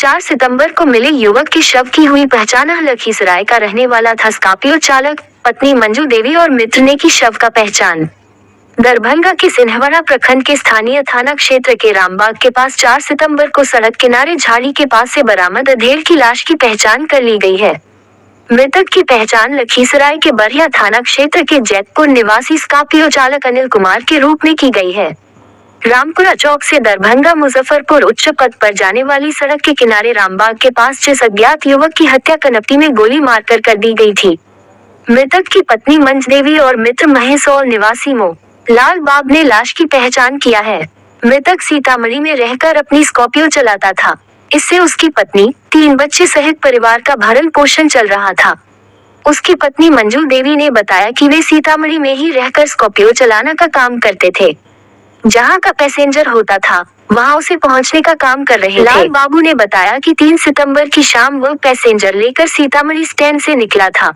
4 सितंबर को मिले युवक के शव की हुई पहचान। लखीसराय का रहने वाला था स्कॉर्पियो चालक। पत्नी मंजू देवी और मित्र ने की शव का पहचान। दरभंगा के सिन्हवाड़ा प्रखंड के स्थानीय थाना क्षेत्र के रामबाग के पास 4 सितंबर को सड़क किनारे झाड़ी के पास से बरामद अधेड़ की लाश की पहचान कर ली गई है। मृतक की पहचान लखीसराय के बरिया थाना क्षेत्र के जैतपुर निवासी स्कॉर्पियो चालक अनिल कुमार के रूप में की गई है। रामपुरा चौक से दरभंगा मुजफ्फरपुर उच्च पथ पर जाने वाली सड़क के किनारे रामबाग के पास 6 अज्ञात युवक की हत्या कनपटी में गोली मारकर कर दी गई थी। मृतक की पत्नी मंजू देवी और मित्र महेशौल निवासी मो लाल बाब ने लाश की पहचान किया है। मृतक सीतामढ़ी में रहकर अपनी स्कॉर्पियो चलाता था। इससे उसकी पत्नी, 3 बच्चे सहित परिवार का भरण पोषण चल रहा था। उसकी पत्नी मंजू देवी ने बताया कि वे सीतामढ़ी में ही रहकर स्कॉर्पियो चलाना का काम करते थे। जहां का पैसेंजर होता था वहां उसे पहुंचने का काम कर रहे थे। लाल बाबू ने बताया कि 3 सितंबर की शाम वह पैसेंजर लेकर सीतामढ़ी स्टैंड से निकला था।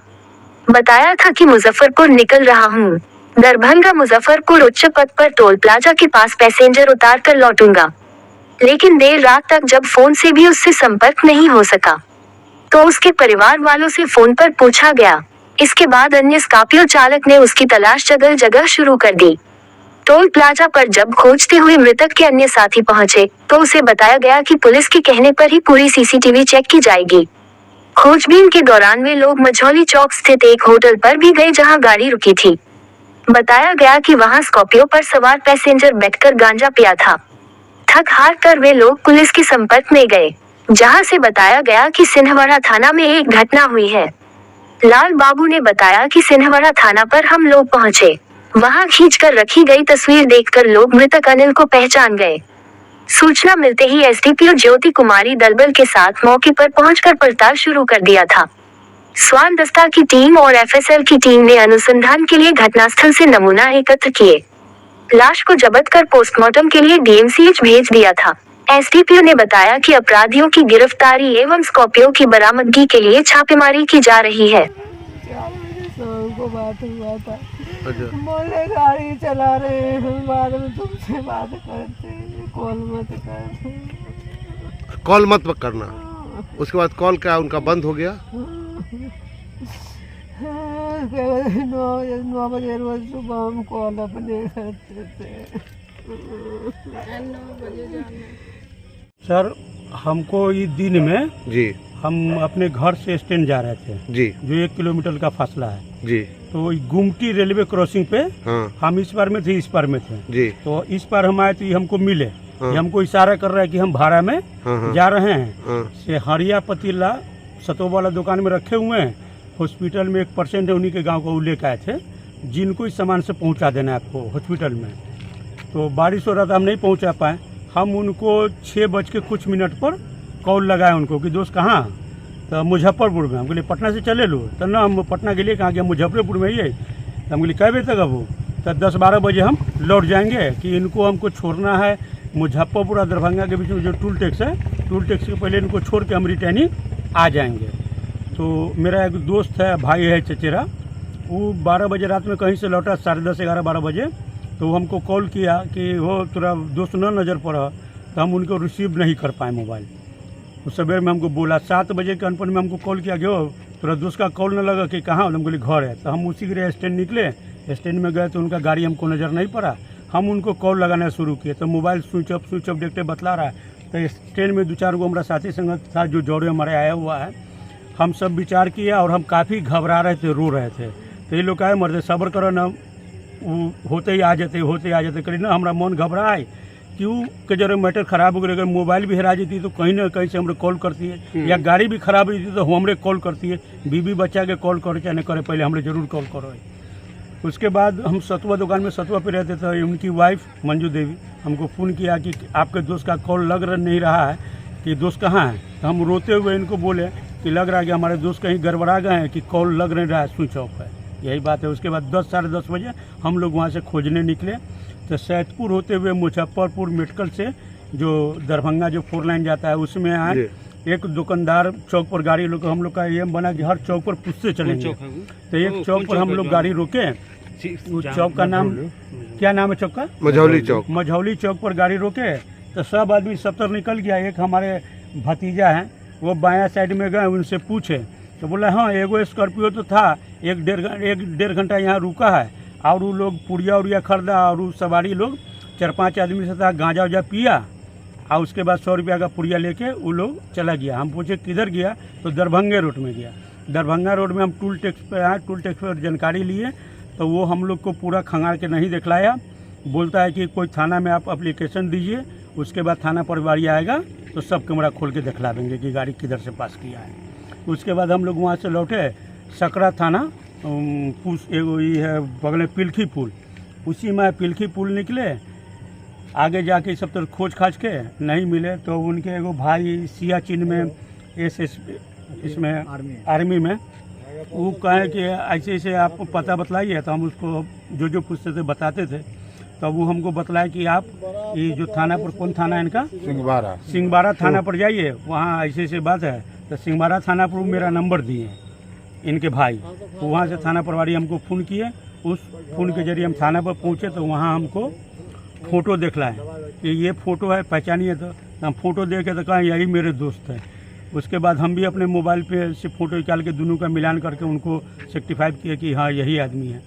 बताया था कि मुजफ्फरपुर निकल रहा हूं। दरभंगा मुजफ्फरपुर उच्च पथ पर टोल प्लाजा के पास पैसेंजर उतार कर लौटूंगा। लेकिन देर रात तक जब फोन से भी उससे संपर्क नहीं हो सका तो उसके परिवार वालों से फोन पर पूछा गया। इसके बाद अन्य स्कॉर्पियो चालक ने उसकी तलाश जगह जगह शुरू कर दी। टोल प्लाजा पर जब खोजते हुए मृतक के अन्य साथी पहुंचे तो उसे बताया गया कि पुलिस के कहने पर ही पूरी सीसीटीवी चेक की जाएगी। खोजबीन के दौरान वे लोग मझौली चौक स्थित एक होटल पर भी गए जहां गाड़ी रुकी थी। बताया गया कि वहां स्कॉर्पियो पर सवार पैसेंजर बैठकर गांजा पिया था। थक हार कर वे लोग पुलिस के संपर्क में गए, जहां से बताया गया कि सिन्हवाड़ा थाना में एक घटना हुई है। लाल बाबू ने बताया कि सिन्हवाड़ा थाना पर हम लोग पहुंचे। वहां खींचकर रखी गई तस्वीर देखकर लोग मृतक अनिल को पहचान गए। सूचना मिलते ही एसडीपीओ ज्योति कुमारी दलबल के साथ मौके पर पहुंचकर पड़ताल शुरू कर दिया था। स्वान दस्ता की टीम और एफएसएल की टीम ने अनुसंधान के लिए घटनास्थल से नमूना एकत्र किए। लाश को जब्त कर पोस्टमार्टम के लिए डीएमसीएच भेज दिया था। एसडीपीओ ने बताया कि अपराधियों की गिरफ्तारी एवं स्कॉर्पियो की बरामदगी के लिए छापेमारी की जा रही है। को बात हुआ था, बोले गाड़ी चला रहे हैं, बाद में तुमसे बात करते, कॉल मत करना। उसके बाद कॉल क्या उनका बंद हो गया। 9 बजे रोज सुबह हम कॉल अपने करते थे। सर हमको ये दिन में जी हम अपने घर से स्टैंड जा रहे थे जी, जो 1 किलोमीटर का फासला है जी। तो गुमटी रेलवे क्रॉसिंग पे हाँ। हम इस पार में थे, इस पार में थे जी। तो इस पार हम आए तो ये हमको मिले। हाँ। ये हमको इशारा कर रहा है कि हम भाड़ा में हाँ। जा रहे हैं। हाँ। से हरिया पतीला सतो वाला दुकान में रखे हुए हैं। हॉस्पिटल में 1% है, उन्हीं के गाँव को लेकर आए थे जिनको इस सामान से पहुँचा देना है आपको हॉस्पिटल में। तो बारिश हो रहा था, हम नहीं पहुँचा पाए। हम उनको 6 बज के कुछ मिनट पर कॉल लगाए उनको कि दोस्त कहाँ, तो मुजफ्फरपुर में। हम बोले पटना से चले लो, तो ना हम पटना के लिए कहाँ गया, मुजफ्फरपुर में ही है। तो हम बोले कै बजे तक अब हो, तो 10-12 बजे हम लौट जाएंगे कि इनको हमको छोड़ना है मुजफ्फरपुर और दरभंगा के बीच में जो टूल टैक्स है, टूल टैक्स के पहले इनको छोड़ के हम रिटर्निंग आ जाएंगे। तो मेरा एक दोस्त है, भाई है चचेरा, वो 12 बजे रात में कहीं से लौटा, 10:30, 11, 12 बजे। तो हमको कॉल किया कि हो तेरा दोस्त न नज़र पड़ा, तो हम उनको रिसीव नहीं कर पाए मोबाइल। उस सवेर में हमको बोला 7 बजे के अनपन में हमको कॉल किया कि हो तेरा दोस्त का कॉल न लगा कि कहाँ, हम बोले घर है। तो हम उसी के स्टैंड निकले, स्टैंड में गए तो उनका गाड़ी हमको नज़र नहीं पड़ा। हम उनको कॉल लगाना शुरू किए तो मोबाइल स्विच ऑफ देखते बतला रहा है। तो स्टैंड में 2-4 गो हमारा साथी संगत था जो जोड़े हमारे आया हुआ है। हम सब विचार किया और हम काफ़ी घबरा रहे थे, रो रहे थे। तो ये लोग कहे मर्दे सब्र करो ना, होते ही आ जाते करी ना। हमारा मन घबराए क्यों कि जरा मैटर खराब हो गया, अगर मोबाइल भी हरा जाती तो कहीं ना कहीं से हमरे कॉल करती है, या गाड़ी भी खराब होती तो हमरे कॉल करती है। बीबी बच्चा के कॉल करे चाहे न करे, पहले हमरे जरूर कॉल करो। उसके बाद हम सतुआ दुकान में सतुआ पे रहते थे। उनकी वाइफ मंजू देवी हमको फ़ोन किया कि आपके दोस्त का कॉल लग नहीं रहा है, कि दोस्त कहाँ है। तो हम रोते हुए इनको बोले कि लग रहा है कि हमारे दोस्त कहीं गड़बड़ा गए हैं, कि कॉल लग नहीं रहा है, स्विच ऑफ है, यही बात है। उसके बाद 10, साढ़े 10 बजे हम लोग वहाँ से खोजने निकले। तो सैदपुर होते हुए मुजफ्फरपुर मेडिकल से जो दरभंगा जो 4 लाइन जाता है उसमें आए। एक दुकानदार चौक पर गाड़ी लोग, हम लोग का एम बना कि हर चौक पर पूछते चलेंगे। तो एक चौक पर हम लोग गाड़ी रोके। उस चौक का नाम क्या नाम है चौक का? मझौली चौक। मझौली चौक पर गाड़ी रोके तो सब आदमी सब तरफ निकल गया। एक हमारे भतीजा है, वो बायां साइड में गए, उनसे पूछे तो बोला हाँ एगो स्कॉर्पियो तो था, एक डेढ़ घंटा यहाँ रुका है और वो लोग पुड़िया उड़िया खरीदा और वो सवारी लोग 4-5 आदमी से था, गांजा उजा पिया और उसके बाद 100 रुपया का पुड़िया लेके वो लोग चला गया। हम पूछे किधर गया, तो दरभंगा रोड में गया। दरभंगा रोड में हम टूल टैक्स पे आए, टूल टैक्स पर जानकारी लिए तो वो हम लोग को पूरा खंगाल के नहीं दिखलाया, बोलता है कि कोई थाना में आप एप्लीकेशन दीजिए, उसके बाद थाना प्रभारी आएगा तो सब कैमरा खोल के दिखला देंगे कि गाड़ी किधर से पास किया है। उसके बाद हम लोग वहाँ से लौटे, सकरा थाना एगो ये है बगल में पिलखी पुल, उसी में पिलखी पुल निकले, आगे जाके सब तरफ खोज खाज के नहीं मिले तो उनके एगो भाई सियाचिन में इसमें आर्मी में वो कहे कि ऐसे ऐसे आप पता बतलाइए, तो हम उसको जो जो पूछते थे बताते थे, तो वो हमको बतलाया कि आप ये जो थाना पर, कौन थाना है इनका, सिंहबारा थाना पर जाइए, वहाँ ऐसे ऐसे बात है। तो सिंहबारा थाना पर मेरा नंबर दिए इनके भाई, तो वहाँ से थाना प्रभारी हमको फ़ोन किए, उस फ़ोन के जरिए हम थाना पर पहुँचे तो वहाँ हमको फ़ोटो दिखलाए कि ये फ़ोटो है, पहचानिए। तो हम फ़ोटो देखे तो कहा यही मेरे दोस्त है। उसके बाद हम भी अपने मोबाइल पे से फ़ोटो निकाल के दोनों का मिलान करके उनको सर्टिफाइड किए कि हाँ यही आदमी है।